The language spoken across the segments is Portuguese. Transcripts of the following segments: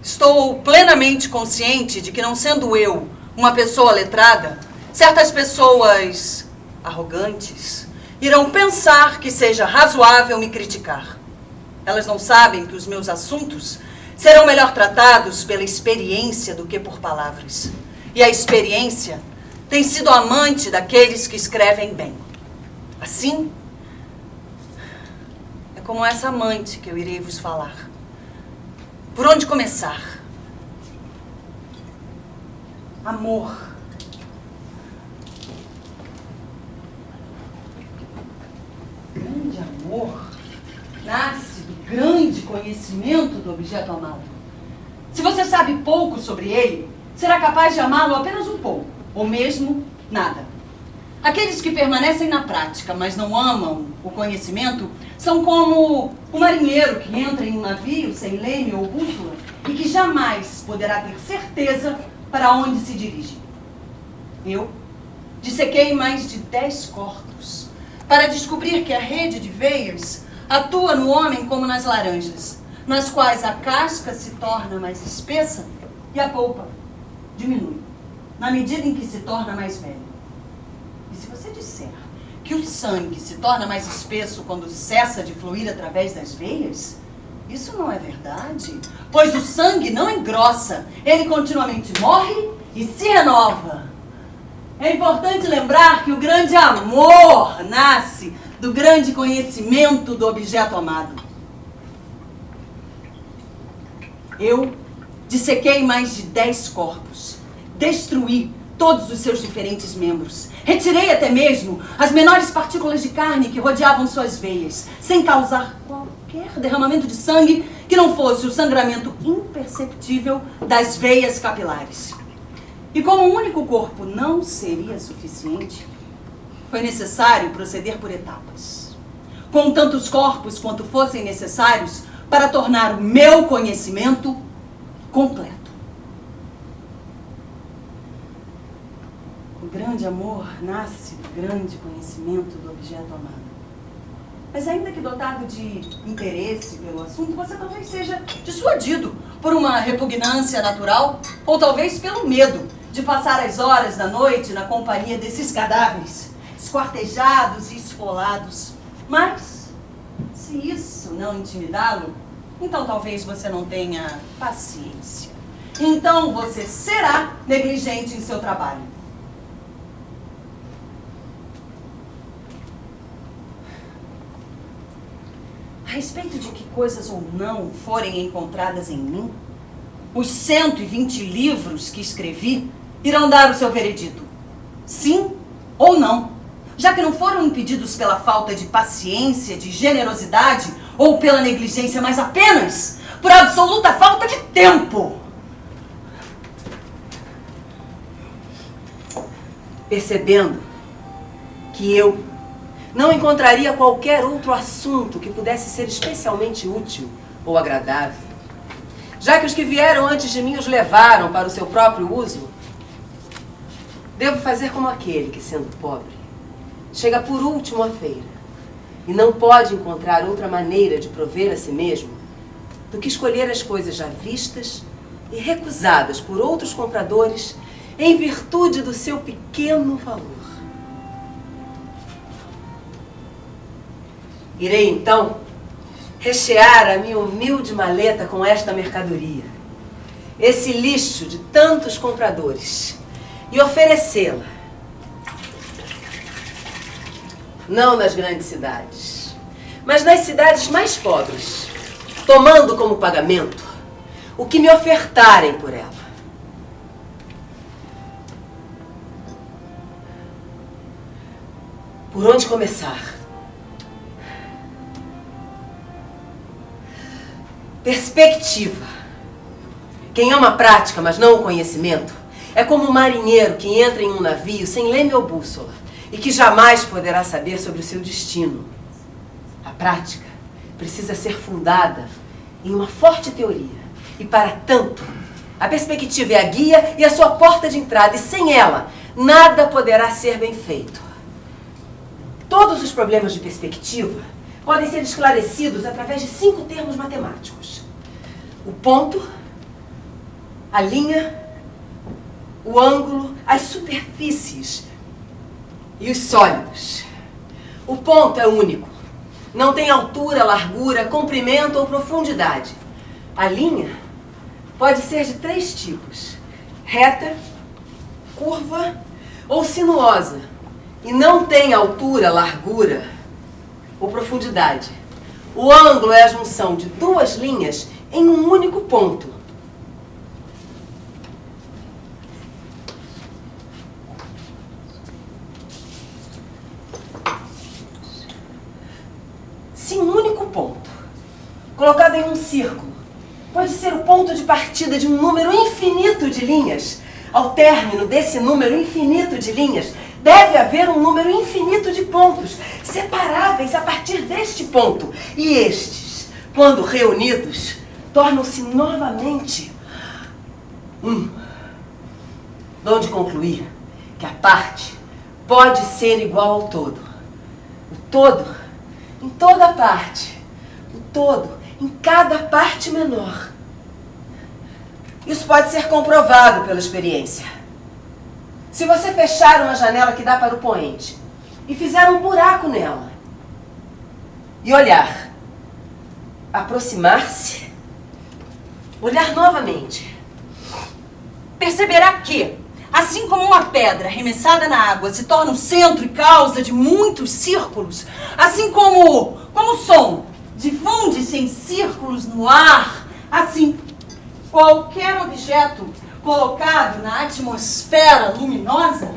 Estou plenamente consciente de que, não sendo eu uma pessoa letrada, certas pessoas arrogantes irão pensar que seja razoável me criticar. Elas não sabem que os meus assuntos serão melhor tratados pela experiência do que por palavras. E a experiência tem sido amante daqueles que escrevem bem. Assim, é como essa amante que eu irei vos falar. Por onde começar? Amor. Grande amor nasce do grande conhecimento do objeto amado. Se você sabe pouco sobre ele, será capaz de amá-lo apenas um pouco, ou mesmo nada. Aqueles que permanecem na prática, mas não amam o conhecimento, são como o marinheiro que entra em um navio sem leme ou bússola e que jamais poderá ter certeza para onde se dirige. Eu dissequei mais de 10 corpos para descobrir que a rede de veias atua no homem como nas laranjas, nas quais a casca se torna mais espessa e a polpa diminui, na medida em que se torna mais velho. E se você disser que o sangue se torna mais espesso quando cessa de fluir através das veias, isso não é verdade, pois o sangue não engrossa, ele continuamente morre e se renova. É importante lembrar que o grande amor nasce do grande conhecimento do objeto amado. Eu dissequei mais de 10 corpos, destruí todos os seus diferentes membros, retirei até mesmo as menores partículas de carne que rodeavam suas veias, sem causar qualquer derramamento de sangue que não fosse o sangramento imperceptível das veias capilares. E como um único corpo não seria suficiente, foi necessário proceder por etapas, com tantos corpos quanto fossem necessários para tornar o meu conhecimento completo. O grande amor nasce do grande conhecimento do objeto amado. Mas ainda que dotado de interesse pelo assunto, você talvez seja dissuadido por uma repugnância natural, ou talvez pelo medo de passar as horas da noite na companhia desses cadáveres, esquartejados e esfolados. Mas, se isso não intimidá-lo, então talvez você não tenha paciência. Então você será negligente em seu trabalho. A respeito de que coisas ou não forem encontradas em mim, os 120 livros que escrevi irão dar o seu veredito. Sim ou não. Já que não foram impedidos pela falta de paciência, de generosidade ou pela negligência, mas apenas por absoluta falta de tempo. Percebendo que eu não encontraria qualquer outro assunto que pudesse ser especialmente útil ou agradável, já que os que vieram antes de mim os levaram para o seu próprio uso, devo fazer como aquele que, sendo pobre, chega por último à feira e não pode encontrar outra maneira de prover a si mesmo do que escolher as coisas já vistas e recusadas por outros compradores em virtude do seu pequeno valor. Irei, então, rechear a minha humilde maleta com esta mercadoria, esse lixo de tantos compradores, e oferecê-la, não nas grandes cidades, mas nas cidades mais pobres, tomando como pagamento o que me ofertarem por ela. Por onde começar? Perspectiva. Quem ama a prática, mas não o conhecimento, é como um marinheiro que entra em um navio sem leme ou bússola e que jamais poderá saber sobre o seu destino. A prática precisa ser fundada em uma forte teoria. E, para tanto, a perspectiva é a guia e a sua porta de entrada, e sem ela, nada poderá ser bem feito. Todos os problemas de perspectiva podem ser esclarecidos através de 5 termos matemáticos: o ponto, a linha, o ângulo, as superfícies e os sólidos. O ponto é único. Não tem altura, largura, comprimento ou profundidade. A linha pode ser de 3 tipos: reta, curva ou sinuosa. E não tem altura, largura ou profundidade. O ângulo é a junção de 2 linhas em um único ponto. Se um único ponto, colocado em um círculo, pode ser o ponto de partida de um número infinito de linhas, ao término desse número infinito de linhas, deve haver um número infinito de pontos, separáveis a partir deste ponto. E estes, quando reunidos, tornam-se novamente um. Donde concluir que a parte pode ser igual ao todo. O todo em toda parte. O todo em cada parte menor. Isso pode ser comprovado pela experiência. Se você fechar uma janela que dá para o poente e fizer um buraco nela e olhar, aproximar-se, olhar novamente, perceberá que, assim como uma pedra arremessada na água se torna o centro e causa de muitos círculos, assim como o som difunde-se em círculos no ar, assim qualquer objeto colocado na atmosfera luminosa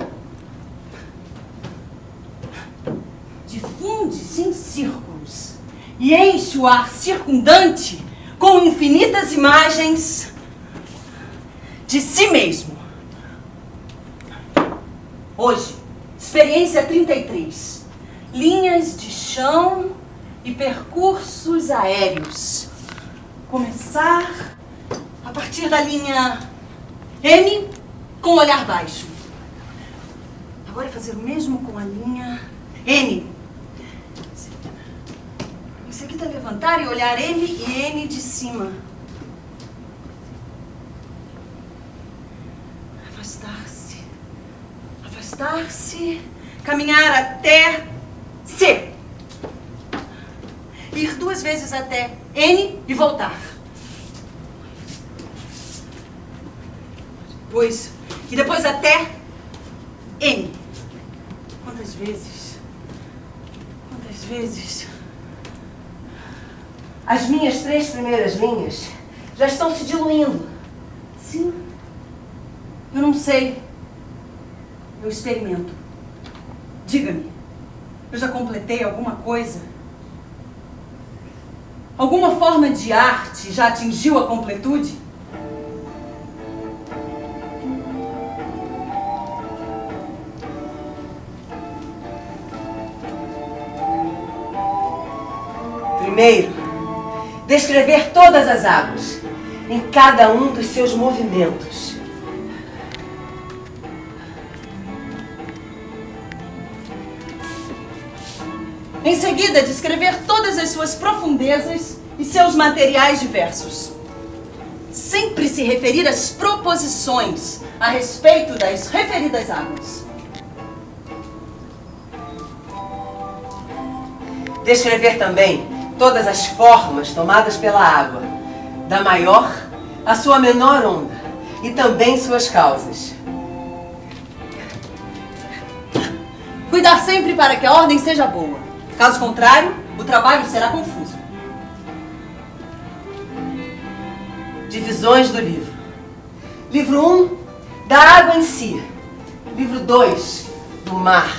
difunde-se em círculos e enche o ar circundante com infinitas imagens de si mesmo. Hoje, experiência 33. Linhas de chão e percursos aéreos. Começar a partir da linha M com o olhar baixo. Agora fazer o mesmo com a linha N. Em seguida levantar e olhar M e N de cima. Afastar-se. Afastar-se. Caminhar até C. Ir 2 vezes até N e voltar. E depois até N. Quantas vezes? Quantas vezes? As minhas 3 primeiras linhas já estão se diluindo. Sim. Eu não sei. Eu experimento. Diga-me, eu já completei alguma coisa? Alguma forma de arte já atingiu a completude? Primeiro, descrever todas as águas, em cada um dos seus movimentos. Em seguida, descrever todas as suas profundezas e seus materiais diversos. Sempre se referir às proposições a respeito das referidas águas. Descrever também todas as formas tomadas pela água, da maior à sua menor onda, e também suas causas. Cuidar sempre para que a ordem seja boa. Caso contrário, o trabalho será confuso. Divisões do livro. Livro 1, da água em si. Livro 2, do mar.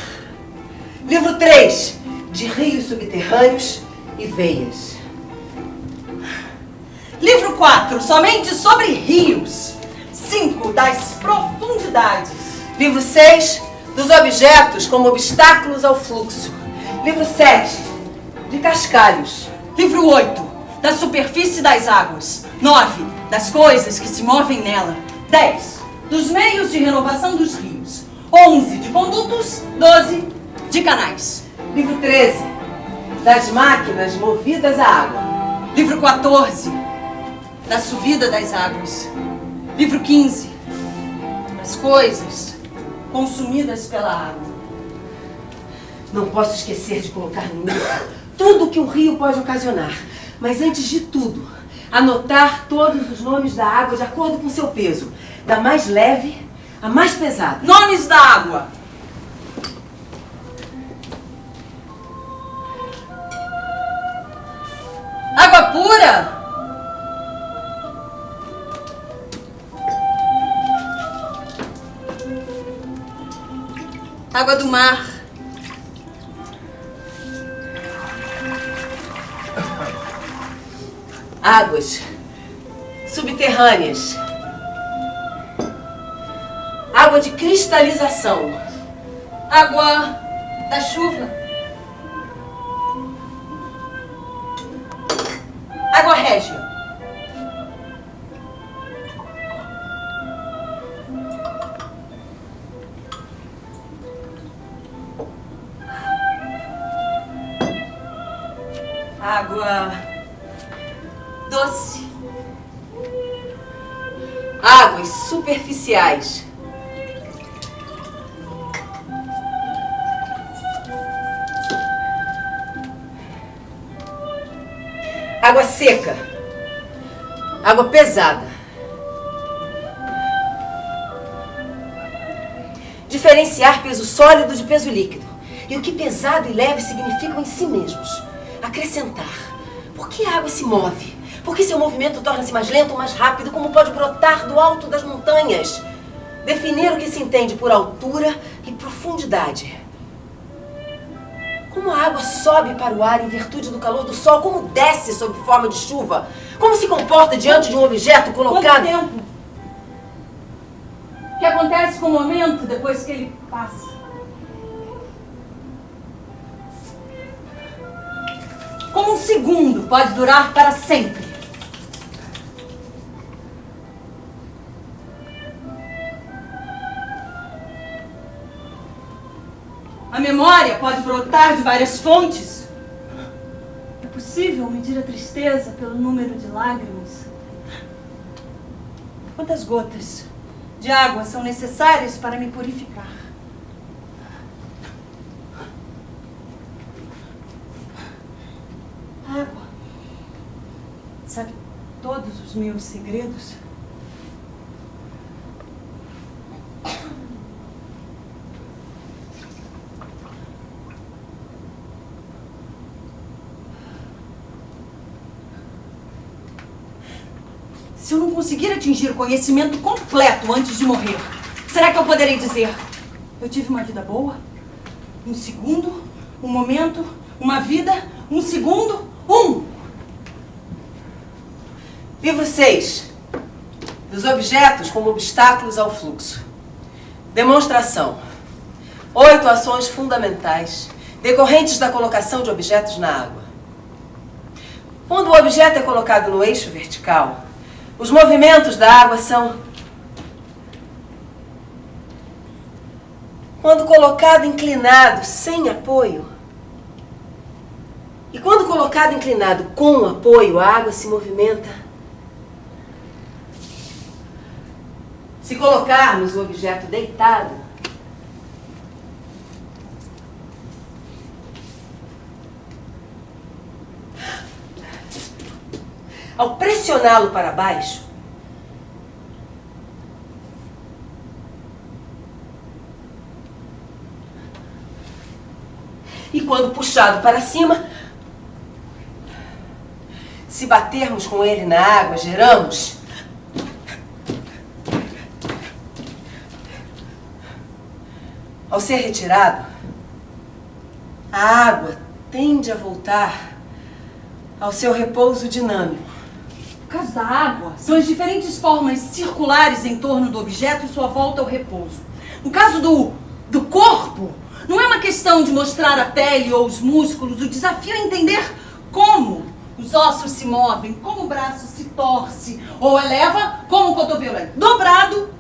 Livro 3, de rios subterrâneos e veias. Livro 4, somente sobre rios. 5, das profundidades. Livro 6, dos objetos como obstáculos ao fluxo. Livro 7, de cascalhos. Livro 8, da superfície das águas. 9, das coisas que se movem nela. 10, dos meios de renovação dos rios. 11, de condutos. 12, de canais. Livro 13, das máquinas movidas à água. Livro 14, da subida das águas. Livro 15. As coisas consumidas pela água. Não posso esquecer de colocar no livro tudo que o rio pode ocasionar. Mas antes de tudo, anotar todos os nomes da água de acordo com seu peso. Da mais leve à mais pesada. Nomes da água. Água pura. Água do mar. Águas subterrâneas. Água de cristalização. Água da chuva. Água régia. Água doce. Águas superficiais. Água seca. Água pesada. Diferenciar peso sólido de peso líquido. E o que pesado e leve significam em si mesmos. Acrescentar. Por que a água se move? Por que seu movimento torna-se mais lento ou mais rápido? Como pode brotar do alto das montanhas? Definir o que se entende por altura e profundidade. Como a água sobe para o ar em virtude do calor do sol? Como desce sob forma de chuva? Como se comporta diante de um objeto colocado... Quanto tempo? O que acontece com o momento depois que ele passa? Como um segundo pode durar para sempre? A memória pode brotar de várias fontes. É possível medir a tristeza pelo número de lágrimas? Quantas gotas de água são necessárias para me purificar? A água sabe todos os meus segredos? Se eu não conseguir atingir o conhecimento completo antes de morrer, será que eu poderei dizer: eu tive uma vida boa? Um segundo, um momento, uma vida, um segundo, Livro 6. Dos objetos como obstáculos ao fluxo. Demonstração. 8 ações fundamentais decorrentes da colocação de objetos na água. Quando o objeto é colocado no eixo vertical, os movimentos da água são... Quando colocado inclinado sem apoio. E quando colocado inclinado com apoio, a água se movimenta. Se colocarmos o objeto deitado, ao pressioná-lo para baixo, e quando puxado para cima, se batermos com ele na água, geramos ao ser retirado, a água tende a voltar ao seu repouso dinâmico. No caso da água, são as diferentes formas circulares em torno do objeto e sua volta ao repouso. No caso do corpo, não é uma questão de mostrar a pele ou os músculos. O desafio é entender como os ossos se movem, como o braço se torce ou eleva, como o cotovelo é dobrado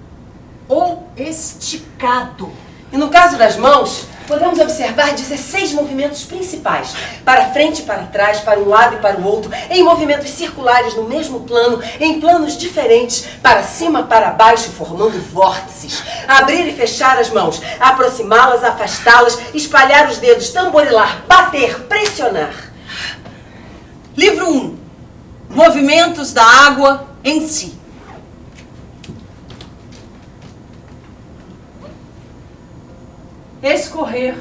ou esticado. E no caso das mãos, podemos observar 16 movimentos principais, para frente e para trás, para um lado e para o outro, em movimentos circulares no mesmo plano, em planos diferentes, para cima, para baixo, formando vórtices. Abrir e fechar as mãos, aproximá-las, afastá-las, espalhar os dedos, tamborilar, bater, pressionar. Livro 1. Movimentos da água em si. Escorrer.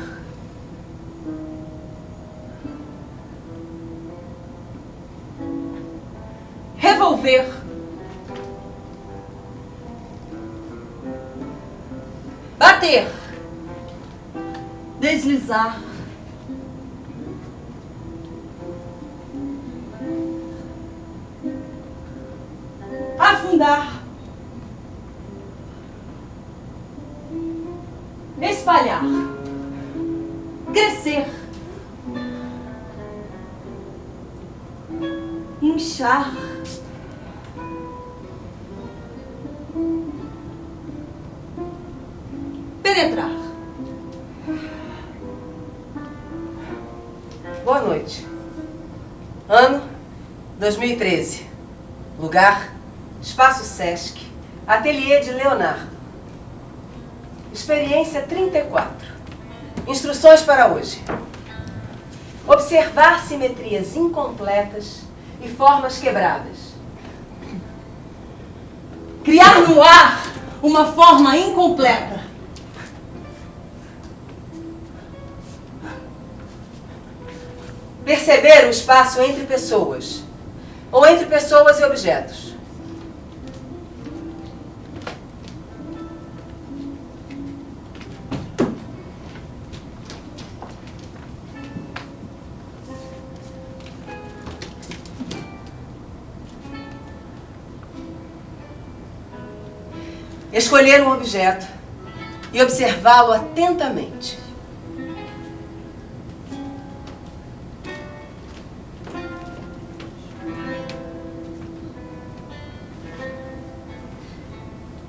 Revolver. Bater. Deslizar. Afundar. Espalhar. Crescer. Inchar. Penetrar. Boa noite. Ano 2013. Lugar: Espaço Sesc, Ateliê de Leonardo. Experiência 34. Instruções para hoje. Observar simetrias incompletas e formas quebradas. Criar no ar uma forma incompleta. Perceber o espaço entre pessoas, ou entre pessoas e objetos. Escolher um objeto e observá-lo atentamente.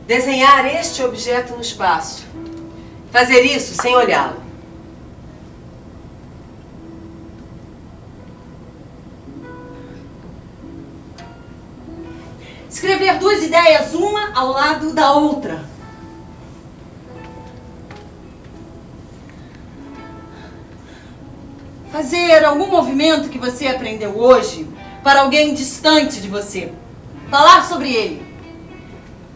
Desenhar este objeto no espaço. Fazer isso sem olhá-lo. Escrever duas ideias, uma ao lado da outra. Fazer algum movimento que você aprendeu hoje para alguém distante de você. Falar sobre ele.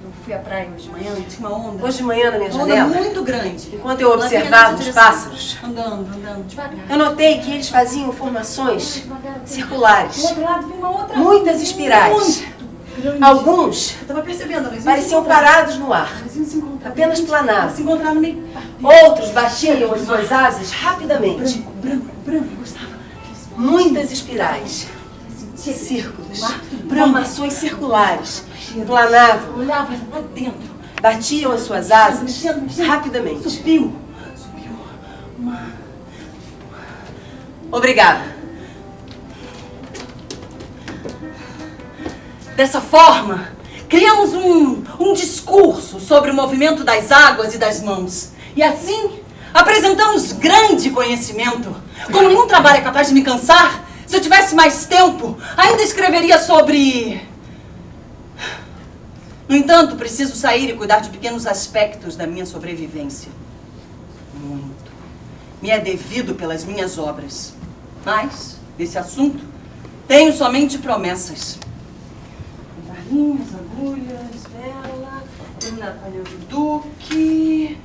Eu fui à praia hoje de manhã e tinha uma onda. Hoje de manhã na minha Uma janela, onda muito grande. enquanto eu Ela vinha observava nessa os direção. pássaros, Andando, devagar. eu notei que eles faziam formações Do circulares, outro lado vinha uma outra. muitas espirais. Muito grande. Alguns Eu tava percebendo, elas iam pareciam se encontrar. parados no ar, Elas iam se encontrar. apenas planavam. Se encontrar no meio. Outros batiam as suas asas rapidamente. Branco, eu gostava. Muitas espirais, Sentia círculos, branco. formações circulares, planavam, Olhava lá dentro. batiam as suas asas Mexendo. rapidamente. Subiu. Obrigada. Dessa forma, criamos um discurso sobre o movimento das águas e das mãos. E assim, apresentamos grande conhecimento. Como nenhum trabalho é capaz de me cansar, se eu tivesse mais tempo, ainda escreveria sobre... No entanto, preciso sair e cuidar de pequenos aspectos da minha sobrevivência. Muito. Me é devido pelas minhas obras. Mas, nesse assunto, tenho somente promessas. Linhas, agulhas, vela, terminar o painel do Duque,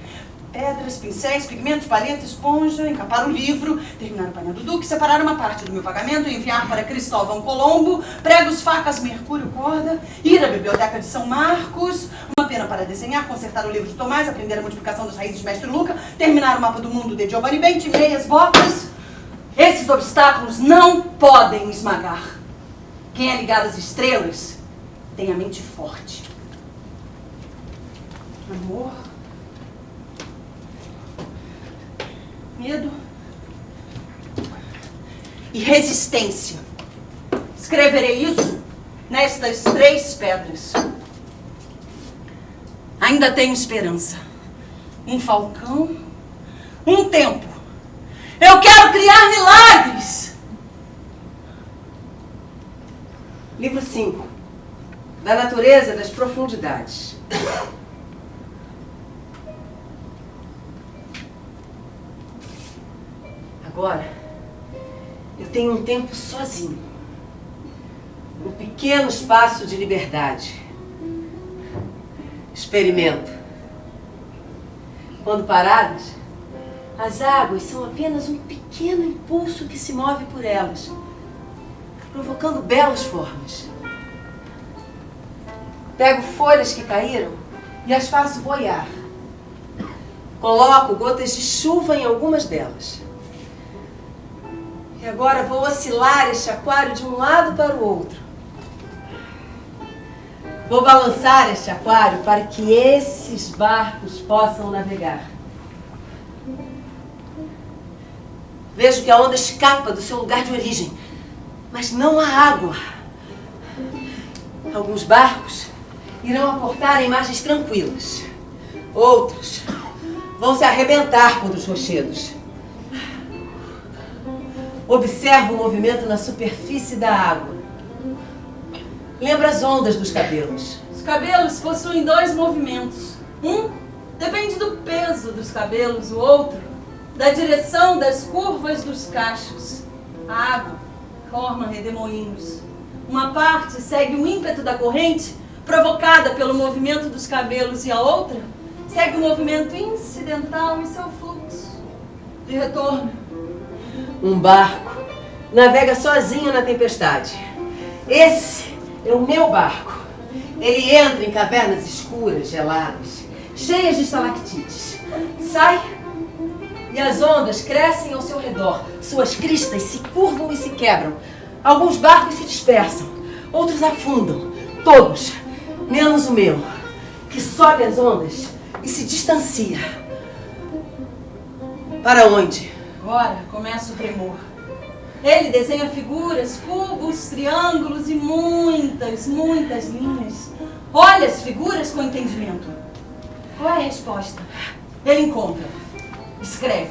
pedras, pincéis, pigmentos, paleta, esponja, encapar o livro, terminar o painel do Duque, separar uma parte do meu pagamento e enviar para Cristóvão Colombo, pregos, facas, mercúrio, corda, ir à biblioteca de São Marcos, uma pena para desenhar, consertar o livro de Tomás, aprender a multiplicação das raízes de Mestre Luca, terminar o mapa do mundo de Giovanni Benti, meias, botas. Esses obstáculos não podem me esmagar. Quem é ligado às estrelas tem a mente forte. Amor. Medo. E resistência. Escreverei isso nestas 3 pedras. Ainda tenho esperança. Um falcão. Um tempo Eu quero criar milagres! Livro 5. Da natureza das profundidades. Agora, eu tenho um tempo sozinho. Um pequeno espaço de liberdade. Experimento. Quando paradas, as águas são apenas um pequeno impulso que se move por elas, provocando belas formas. Pego folhas que caíram e as faço boiar. Coloco gotas de chuva em algumas delas. E agora vou oscilar este aquário de um lado para o outro. Vou balançar este aquário para que esses barcos possam navegar. Vejo que a onda escapa do seu lugar de origem, mas não há água. Alguns barcos irão aportar em margens tranquilas. Outros vão se arrebentar contra os rochedos. Observo o movimento na superfície da água. Lembra as ondas dos cabelos. Os cabelos possuem 2 movimentos. Um depende do peso dos cabelos, o outro da direção das curvas dos cachos. A água forma redemoinhos. Uma parte segue o ímpeto da corrente, provocada pelo movimento dos cabelos, e a outra segue o movimento incidental e seu fluxo de retorno. Um barco navega sozinho na tempestade. Esse é o meu barco. Ele entra em cavernas escuras, geladas, cheias de estalactites. Sai e as ondas crescem ao seu redor. Suas cristas se curvam e se quebram. Alguns barcos se dispersam, outros afundam. Todos, menos o meu, que sobe as ondas e se distancia. Para onde? Agora começa o tremor. Ele desenha figuras, cubos, triângulos e muitas linhas. Olha as figuras com entendimento. Qual é a resposta? Ele encontra. Escreve.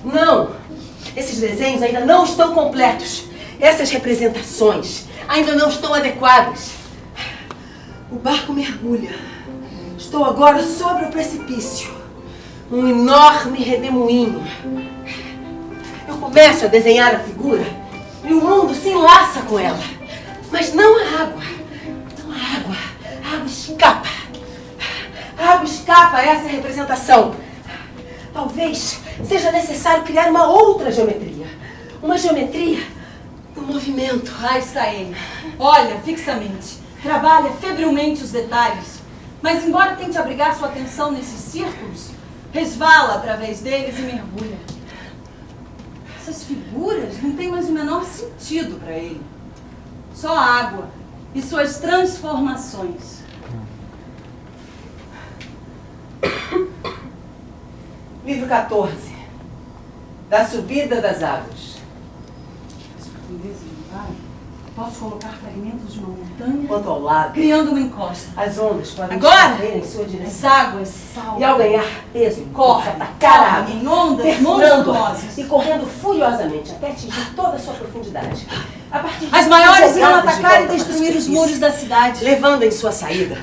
Não. Esses desenhos ainda não estão completos. Essas representações ainda não estão adequadas. O barco mergulha. Estou agora sobre o precipício. Um enorme redemoinho. Eu começo a desenhar a figura e o mundo se enlaça com ela. Mas não há água. Não há água. A água escapa. A água escapa a essa representação. Talvez seja necessário criar uma outra geometria. Uma geometria do movimento. Lá está ele. Olha fixamente. Trabalha febrilmente os detalhes. Mas embora tente abrigar sua atenção nesses círculos, resvala através deles e mergulha. Essas figuras não têm mais o menor sentido para ele. Só a água e suas transformações. Livro 14. Da subida das águas. As profundezas do vale, posso colocar fragmentos de uma montanha, Quanto ao lado, criando uma encosta. as ondas podem Agora, correr em sua as direção. águas saltam. E ao ganhar peso, Corre, atacar a água, em ondas perfurando monstruosas. e correndo furiosamente até atingir toda a sua profundidade. A partir As disso, maiores irão jogados de atacar e volta para a destruir os superfície, muros da cidade. levando em sua saída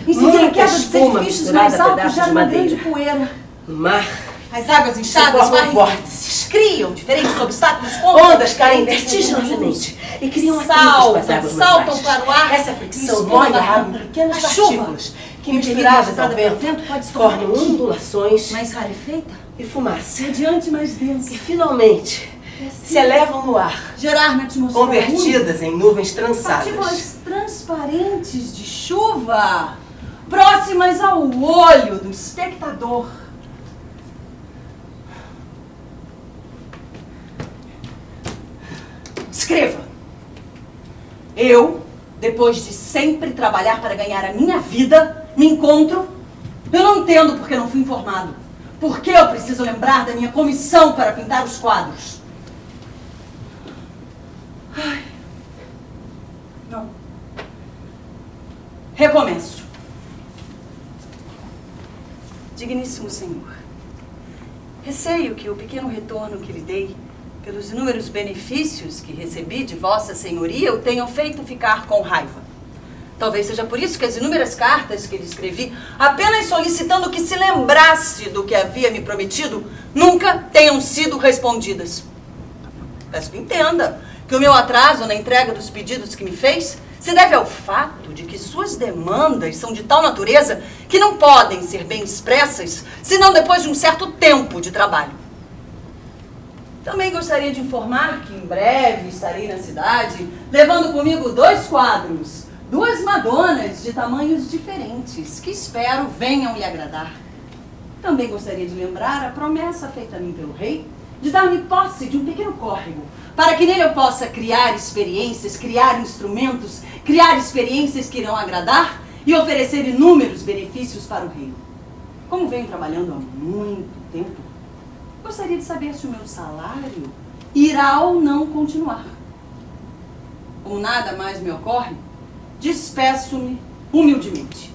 Em seguida, a muita queda dos espuma edifícios misturada mais a altos pedaços gera de uma grande madeira. poeira. O mar, As águas inchadas formam varrem vórtices. criam diferentes obstáculos contra Ondas caem diferentes vertiginosamente e criam Saltam, atritos com as águas mais saltam baixas. para o ar Essa e fricção espuma molha da a água água. em pequenas A chuva, partículas que, misturadas misturadas ao ao vento, vento, pode se tornar formam aqui. ondulações mais rarefeita, e fumaça. radiante e mais E densa, finalmente se elevam no ar, gerar na atmosfera convertidas em nuvens úmida trançadas. partículas transparentes de chuva, próximas ao olho do espectador. Escreva. Eu, depois de sempre trabalhar para ganhar a minha vida, me encontro. Eu não entendo porque não fui informado. Por que eu preciso lembrar da minha comissão para pintar os quadros? Ai. Não. Recomeço. Digníssimo Senhor, Receio que o pequeno retorno que lhe dei, pelos inúmeros benefícios que recebi de Vossa Senhoria, o tenham feito ficar com raiva. Talvez seja por isso que as inúmeras cartas que lhe escrevi, apenas solicitando que se lembrasse do que havia me prometido, nunca tenham sido respondidas. Peço que entenda que o meu atraso na entrega dos pedidos que me fez se deve ao fato de que suas demandas são de tal natureza que não podem ser bem expressas senão depois de um certo tempo de trabalho. Também gostaria de informar que em breve estarei na cidade levando comigo 2 quadros, 2 madonas de tamanhos diferentes, que espero venham lhe agradar. Também gostaria de lembrar a promessa feita a mim pelo rei de dar-me posse de um pequeno córrego, para que nele eu possa criar experiências, criar instrumentos, criar experiências que irão agradar e oferecer inúmeros benefícios para o reino. Como venho trabalhando há muito tempo, gostaria de saber se o meu salário irá ou não continuar. Como nada mais me ocorre, despeço-me humildemente.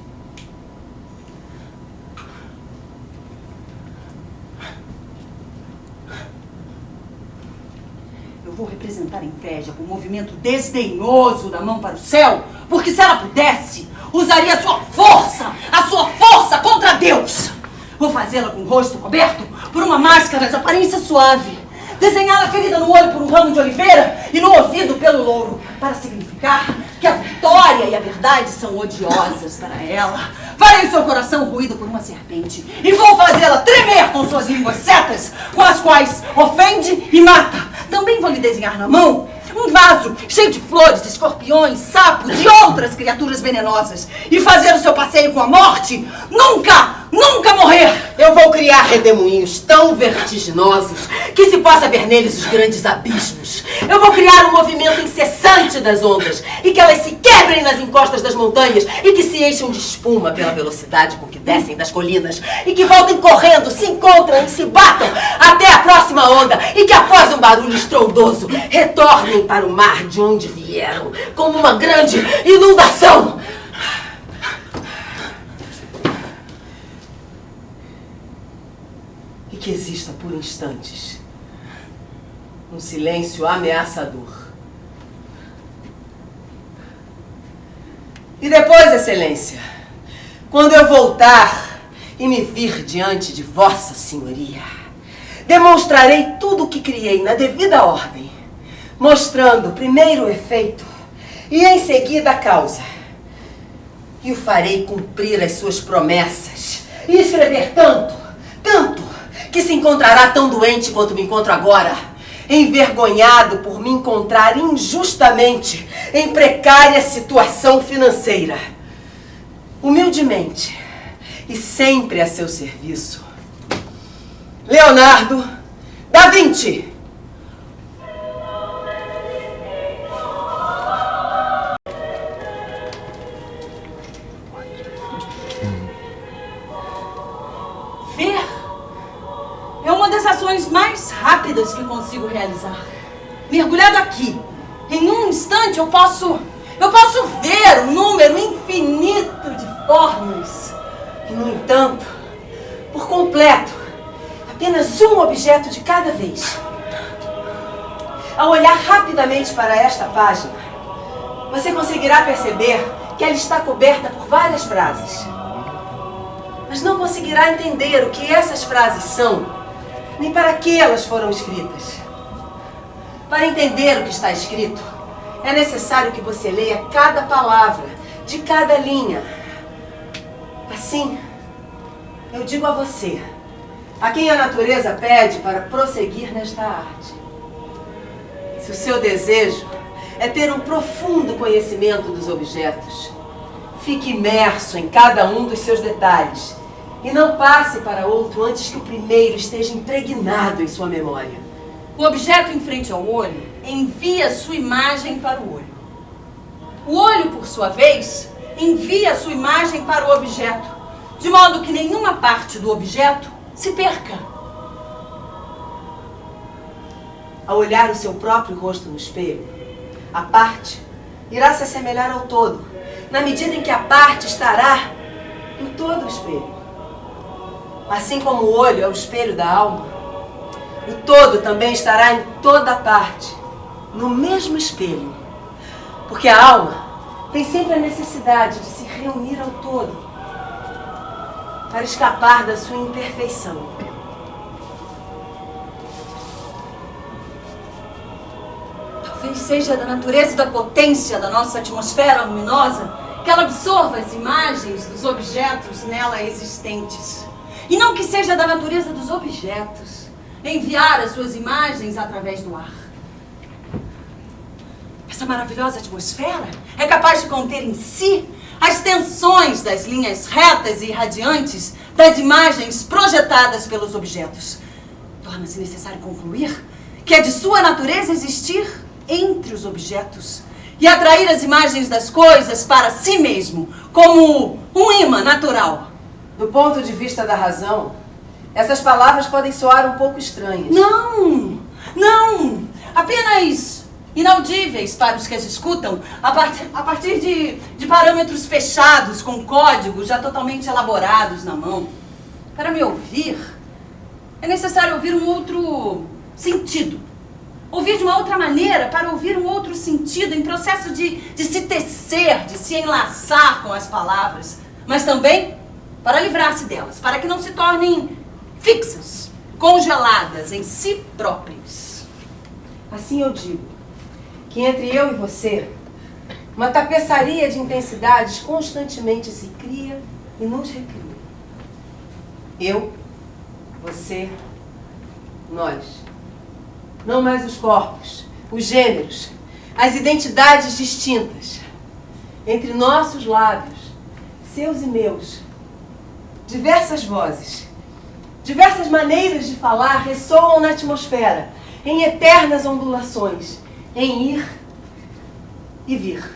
Eu vou representar a inveja com um movimento desdenhoso da mão para o céu, porque se ela pudesse, usaria a sua força contra Deus. Vou fazê-la com o rosto coberto por uma máscara de aparência suave, desenhá-la ferida no olho por um ramo de oliveira e no ouvido pelo louro, para significar que a vitória e a verdade são odiosas para ela. Farei seu coração ruído por uma serpente e vou fazê-la tremer com suas línguas setas, com as quais ofende e mata. Também vou lhe desenhar na mão um vaso cheio de flores, escorpiões, sapos e outras criaturas venenosas e fazer o seu passeio com a morte nunca morrer. Eu vou criar redemoinhos tão vertiginosos que se possa ver neles os grandes abismos. Eu vou criar um movimento incessante das ondas e que elas se quebrem nas encostas das montanhas e que se encham de espuma pela velocidade com que descem das colinas e que voltem correndo, se encontram e se batam até a próxima onda e que após um barulho estrondoso retornem para o mar de onde vieram como uma grande inundação. E que exista por instantes um silêncio ameaçador. E depois, Excelência, quando eu voltar e me vir diante de Vossa Senhoria, demonstrarei tudo o que criei na devida ordem, mostrando primeiro o efeito e em seguida a causa. E o farei cumprir as suas promessas e escrever tanto, que se encontrará tão doente quanto me encontro agora, envergonhado por me encontrar injustamente em precária situação financeira. Humildemente e sempre a seu serviço, Leonardo da Vinci. Ver é uma das ações mais rápidas que consigo realizar. Mergulhado aqui, em um instante eu posso ver um número infinito de formas. E, no entanto, por completo, apenas um objeto de cada vez. Ao olhar rapidamente para esta página, você conseguirá perceber que ela está coberta por várias frases. Mas não conseguirá entender o que essas frases são, nem para que elas foram escritas. Para entender o que está escrito, é necessário que você leia cada palavra de cada linha. Assim, eu digo a você, a quem a natureza pede para prosseguir nesta arte. Se o seu desejo é ter um profundo conhecimento dos objetos, fique imerso em cada um dos seus detalhes e não passe para outro antes que o primeiro esteja impregnado em sua memória. O objeto em frente ao olho envia sua imagem para o olho. O olho, por sua vez, envia sua imagem para o objeto, de modo que nenhuma parte do objeto se perca. Ao olhar o seu próprio rosto no espelho, a parte irá se assemelhar ao todo, na medida em que a parte estará em todo o espelho. Assim como o olho é o espelho da alma, o todo também estará em toda parte, no mesmo espelho. Porque a alma tem sempre a necessidade de se reunir ao todo para escapar da sua imperfeição. Talvez seja da natureza e da potência da nossa atmosfera luminosa que ela absorva as imagens dos objetos nela existentes. E não que seja da natureza dos objetos enviar as suas imagens através do ar. Essa maravilhosa atmosfera é capaz de conter em si as tensões das linhas retas e irradiantes das imagens projetadas pelos objetos. Torna-se necessário concluir que é de sua natureza existir entre os objetos e atrair as imagens das coisas para si mesmo, como um imã natural. Do ponto de vista da razão, essas palavras podem soar um pouco estranhas. Não! Apenas inaudíveis para os que as escutam a partir de parâmetros fechados, com códigos já totalmente elaborados na mão. Para me ouvir, é necessário ouvir um outro sentido. Ouvir de uma outra maneira para ouvir um outro sentido em processo de se tecer, de se enlaçar com as palavras, mas também para livrar-se delas, para que não se tornem fixas, congeladas em si próprias. Assim eu digo que entre eu e você, uma tapeçaria de intensidades constantemente se cria e nos recria. Eu, você, nós. Não mais os corpos, os gêneros, as identidades distintas. Entre nossos lábios, seus e meus, diversas vozes, diversas maneiras de falar ressoam na atmosfera, em eternas ondulações, em ir e vir.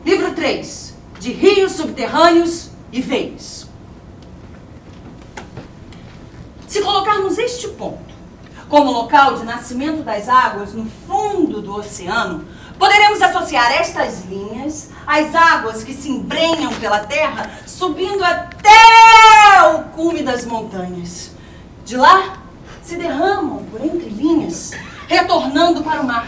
Livro 3, de rios subterrâneos e veios. Se colocarmos este ponto como local de nascimento das águas no fundo do oceano, poderemos associar estas linhas às águas que se embrenham pela terra, subindo até o cume das montanhas. De lá, se derramam por entre linhas, retornando para o mar.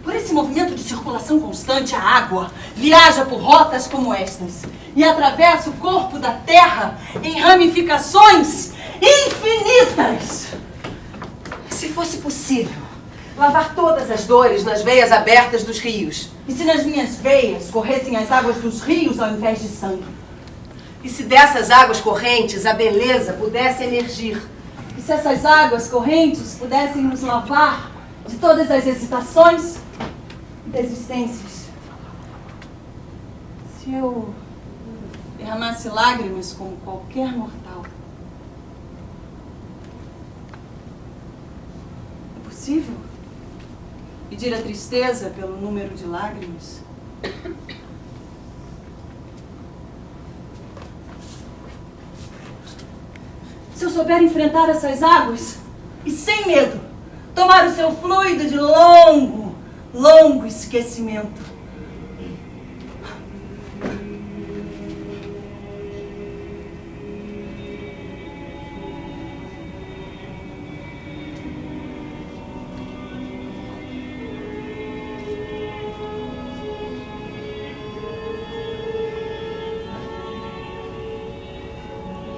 Por esse movimento de circulação constante, a água viaja por rotas como estas e atravessa o corpo da terra em ramificações infinitas. Se fosse possível lavar todas as dores nas veias abertas dos rios. E se nas minhas veias corressem as águas dos rios ao invés de sangue? E se dessas águas correntes a beleza pudesse emergir? E se essas águas correntes pudessem nos lavar de todas as hesitações e desistências? Se eu derramasse lágrimas como qualquer mortal, é possível medir a tristeza pelo número de lágrimas? Se eu souber enfrentar essas águas e, sem medo, tomar o seu fluido de longo esquecimento.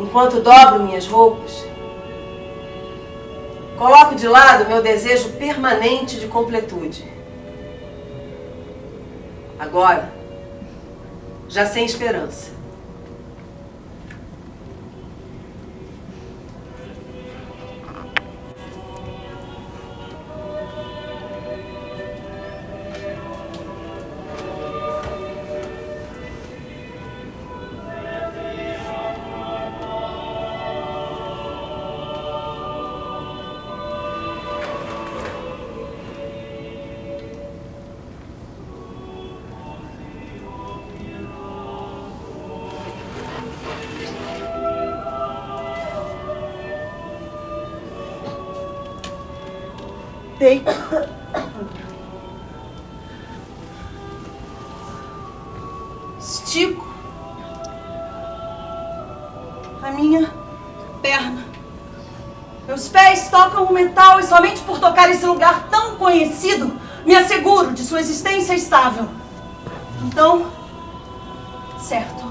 Enquanto dobro minhas roupas, coloco de lado meu desejo permanente de completude. Agora, já sem esperança. Deito. Estico a minha perna Meus pés tocam o metal e somente por tocar esse lugar tão conhecido, me asseguro de sua existência estável. Então, certo.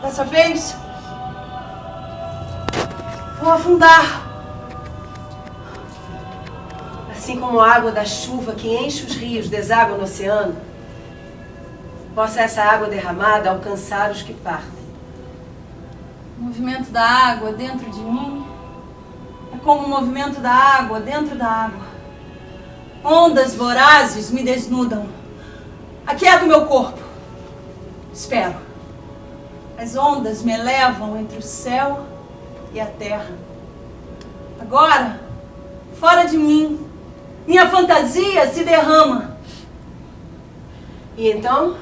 Dessa vez, vou afundar. Assim como a água da chuva que enche os rios deságua no oceano, possa essa água derramada alcançar os que partem. O movimento da água dentro de mim é como o movimento da água dentro da água. Ondas vorazes me desnudam. Aquieto meu corpo. Espero. As ondas me elevam entre o céu e a terra. Agora, fora de mim, minha fantasia se derrama. E então?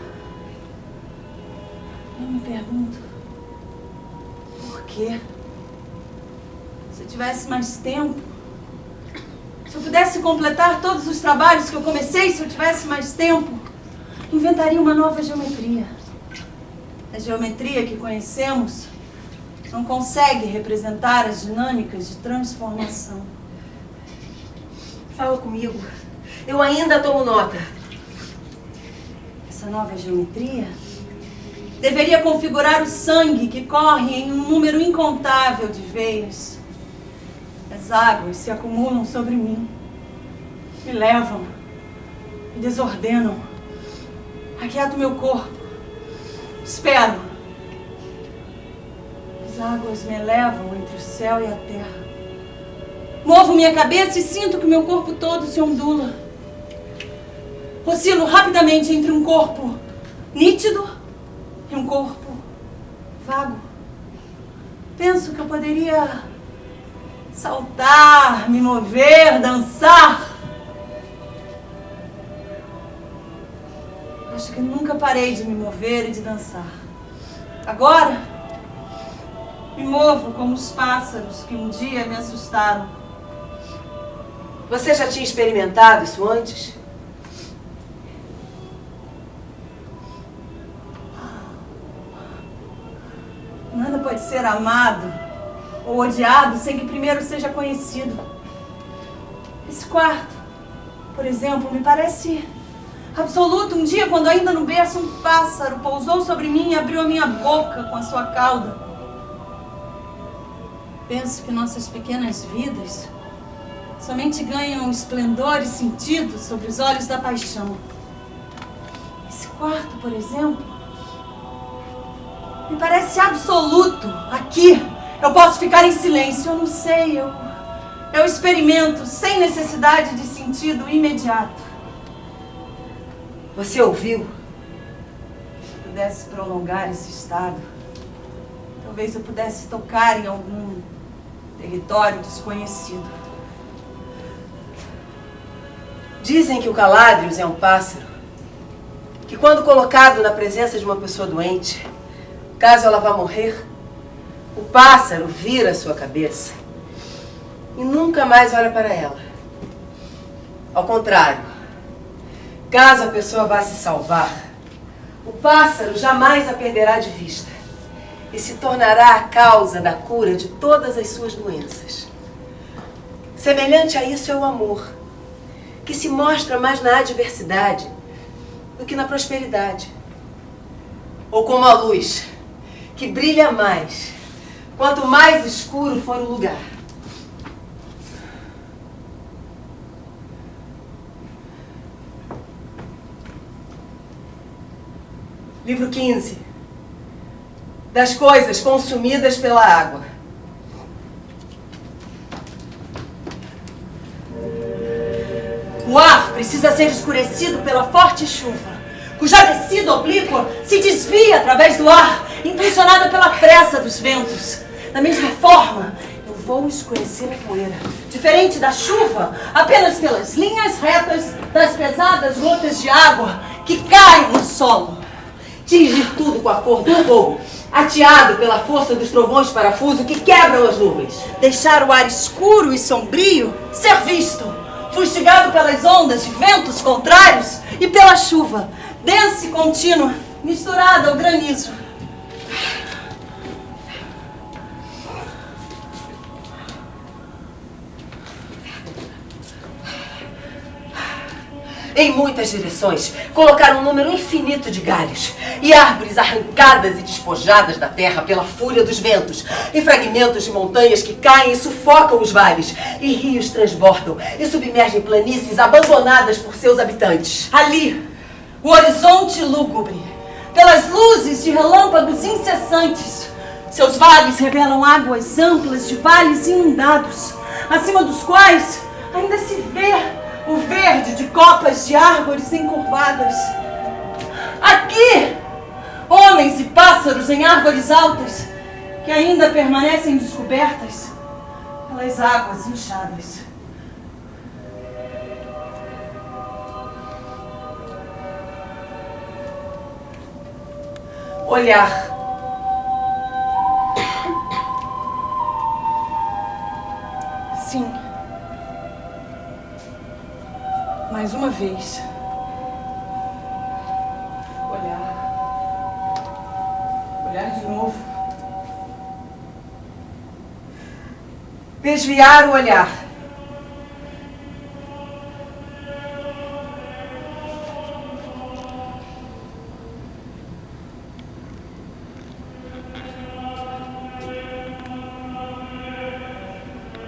Eu me pergunto, por quê? Se eu tivesse mais tempo, se eu pudesse completar todos os trabalhos que eu comecei, se eu tivesse mais tempo, inventaria uma nova geometria. A geometria que conhecemos não consegue representar as dinâmicas de transformação. Fala comigo. Eu ainda tomo nota. Essa nova geometria deveria configurar o sangue que corre em um número incontável de veias. As águas se acumulam sobre mim, me levam, me desordenam. Aquieto meu corpo. Espero. As águas me elevam entre o céu e a terra. Movo minha cabeça e sinto que meu corpo todo se ondula. Oscilo rapidamente entre um corpo nítido e um corpo vago. Penso que eu poderia saltar, me mover, dançar. Acho que nunca parei de me mover e de dançar. Agora, me movo como os pássaros que um dia me assustaram. Você já tinha experimentado isso antes? Nada pode ser amado ou odiado sem que primeiro seja conhecido. Esse quarto, por exemplo, me parece absoluto. Um dia, quando ainda no berço, um pássaro pousou sobre mim e abriu a minha boca com a sua cauda. Penso que nossas pequenas vidas somente ganham esplendor e sentido sobre os olhos da paixão. Esse quarto, por exemplo, me parece absoluto. Aqui eu posso ficar em silêncio. Eu não sei, eu experimento sem necessidade de sentido imediato. Você ouviu? Se eu pudesse prolongar esse estado, talvez eu pudesse tocar em algum território desconhecido. Dizem que o Caladrius é um pássaro que, quando colocado na presença de uma pessoa doente, caso ela vá morrer, o pássaro vira a sua cabeça e nunca mais olha para ela. Ao contrário, caso a pessoa vá se salvar, o pássaro jamais a perderá de vista e se tornará a causa da cura de todas as suas doenças. Semelhante a isso é o amor, que se mostra mais na adversidade do que na prosperidade. Ou como a luz, que brilha mais quanto mais escuro for o lugar. Livro 15. Das coisas consumidas pela água. O ar precisa ser escurecido pela forte chuva, cuja descida oblíqua se desvia através do ar, impulsionada pela pressa dos ventos. Da mesma forma, eu vou escurecer a poeira, diferente da chuva, apenas pelas linhas retas das pesadas gotas de água que caem no solo. Tingir tudo com a cor do fogo, ateado pela força dos trovões de parafuso que quebram as nuvens. Deixar o ar escuro e sombrio ser visto, fustigado pelas ondas de ventos contrários e pela chuva, densa e contínua, misturada ao granizo. em muitas direções, colocaram um número infinito de galhos e árvores arrancadas e despojadas da terra pela fúria dos ventos, e fragmentos de montanhas que caem e sufocam os vales, e rios transbordam e submergem planícies abandonadas por seus habitantes. Ali, o horizonte lúgubre, pelas luzes de relâmpagos incessantes, seus vales revelam águas amplas de vales inundados, acima dos quais ainda se vê o verde de copas de árvores encurvadas. Aqui, homens e pássaros em árvores altas que ainda permanecem descobertas pelas águas inchadas. Olhar. Sim. Mais uma vez. Olhar. Olhar de novo. Desviar o olhar.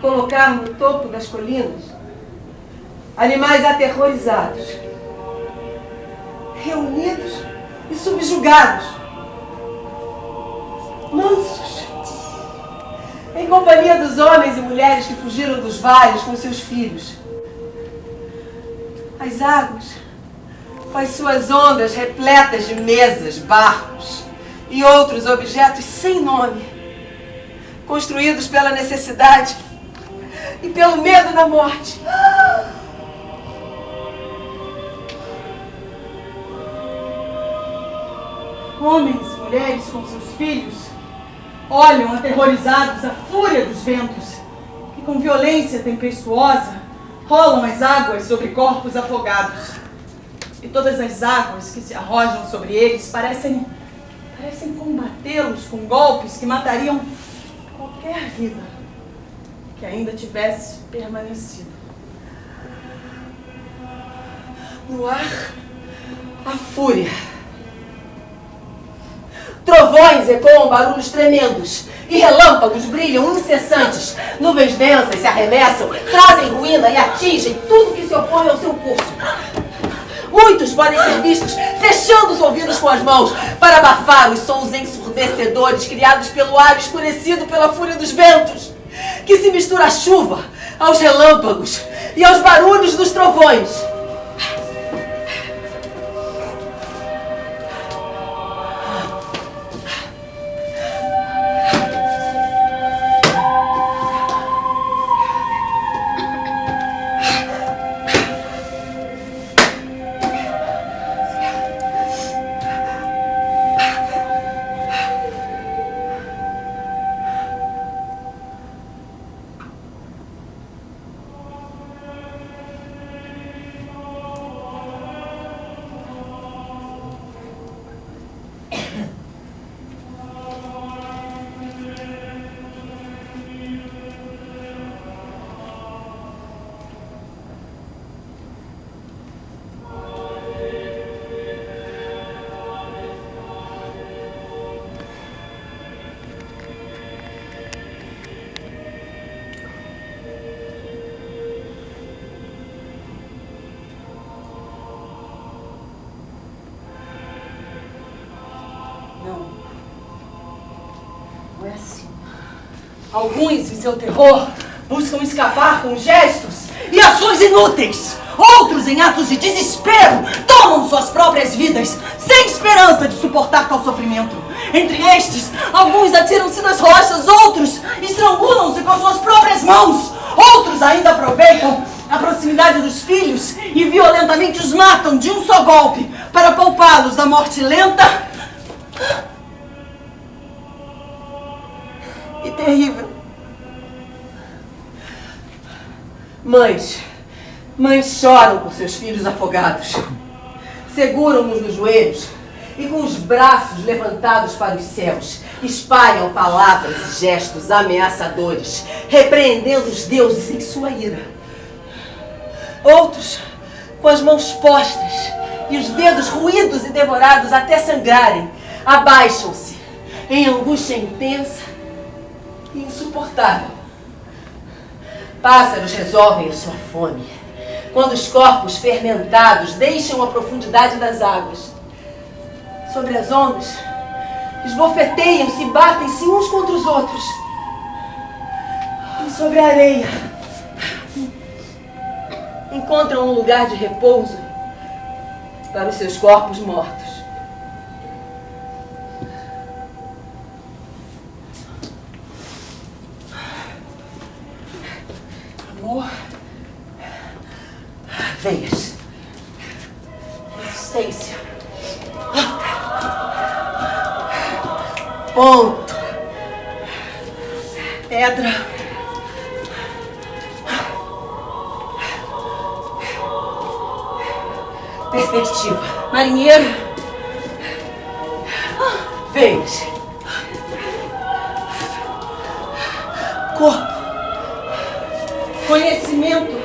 Colocar no topo das colinas animais aterrorizados, reunidos e subjugados, mansos, em companhia dos homens e mulheres que fugiram dos vales com seus filhos. As águas, com as suas ondas repletas de mesas, barcos e outros objetos sem nome, construídos pela necessidade e pelo medo da morte. Homens e mulheres com seus filhos olham aterrorizados a fúria dos ventos que, com violência tempestuosa, rolam as águas sobre corpos afogados. E todas as águas que se arrojam sobre eles parecem combatê-los com golpes que matariam qualquer vida que ainda tivesse permanecido. No ar, a fúria. Trovões ecoam barulhos tremendos e relâmpagos brilham incessantes. Nuvens densas se arremessam, trazem ruína e atingem tudo que se opõe ao seu curso. Muitos podem ser vistos fechando os ouvidos com as mãos para abafar os sons ensurdecedores criados pelo ar escurecido pela fúria dos ventos, que se mistura à chuva, aos relâmpagos e aos barulhos dos trovões. Não é assim. Alguns, em seu terror, buscam escapar com gestos e ações inúteis. Outros, em atos de desespero, tomam suas próprias vidas, sem esperança de suportar tal sofrimento. Entre estes, alguns atiram-se nas rochas, outros estrangulam-se com suas próprias mãos. Outros ainda aproveitam a proximidade dos filhos e violentamente os matam de um só golpe para poupá-los da morte lenta e terrível. Mães choram por seus filhos afogados, seguram-nos nos joelhos e com os braços levantados para os céus, espalham palavras e gestos ameaçadores, repreendendo os deuses em sua ira. Outros com as mãos postas e os dedos roídos e devorados até sangrarem, abaixam-se em angústia intensa e insuportável. Pássaros resolvem a sua fome quando os corpos fermentados deixam a profundidade das águas. Sobre as ondas, esbofeteiam-se e batem-se uns contra os outros. E sobre a areia, encontram um lugar de repouso para os seus corpos mortos. Amor. Veias. Resistência. Ponto. Pedra. Perspectiva. Marinheiro. Veias. Corpo. Conhecimento.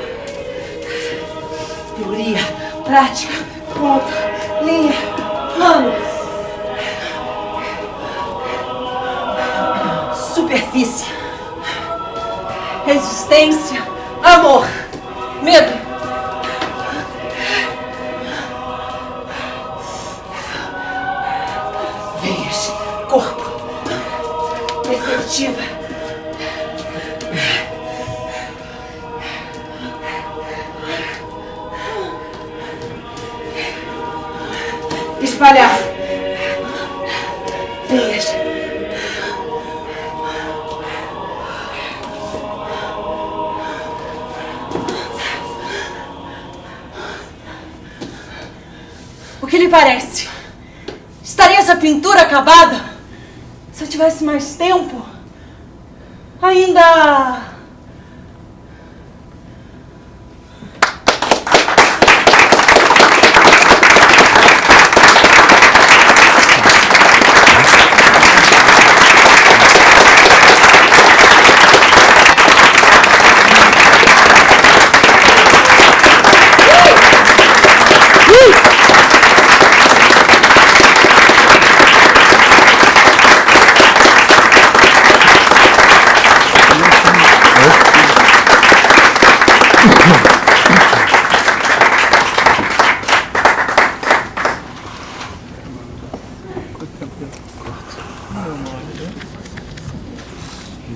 Teoria. Prática. Ponto. Linha. Plano. Superfície. Resistência. Amor. Medo. Veias. Corpo. Perspectiva. Espalhar. Veias. O que lhe parece? Estaria essa pintura acabada? Se eu tivesse mais tempo? Ainda...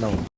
Não.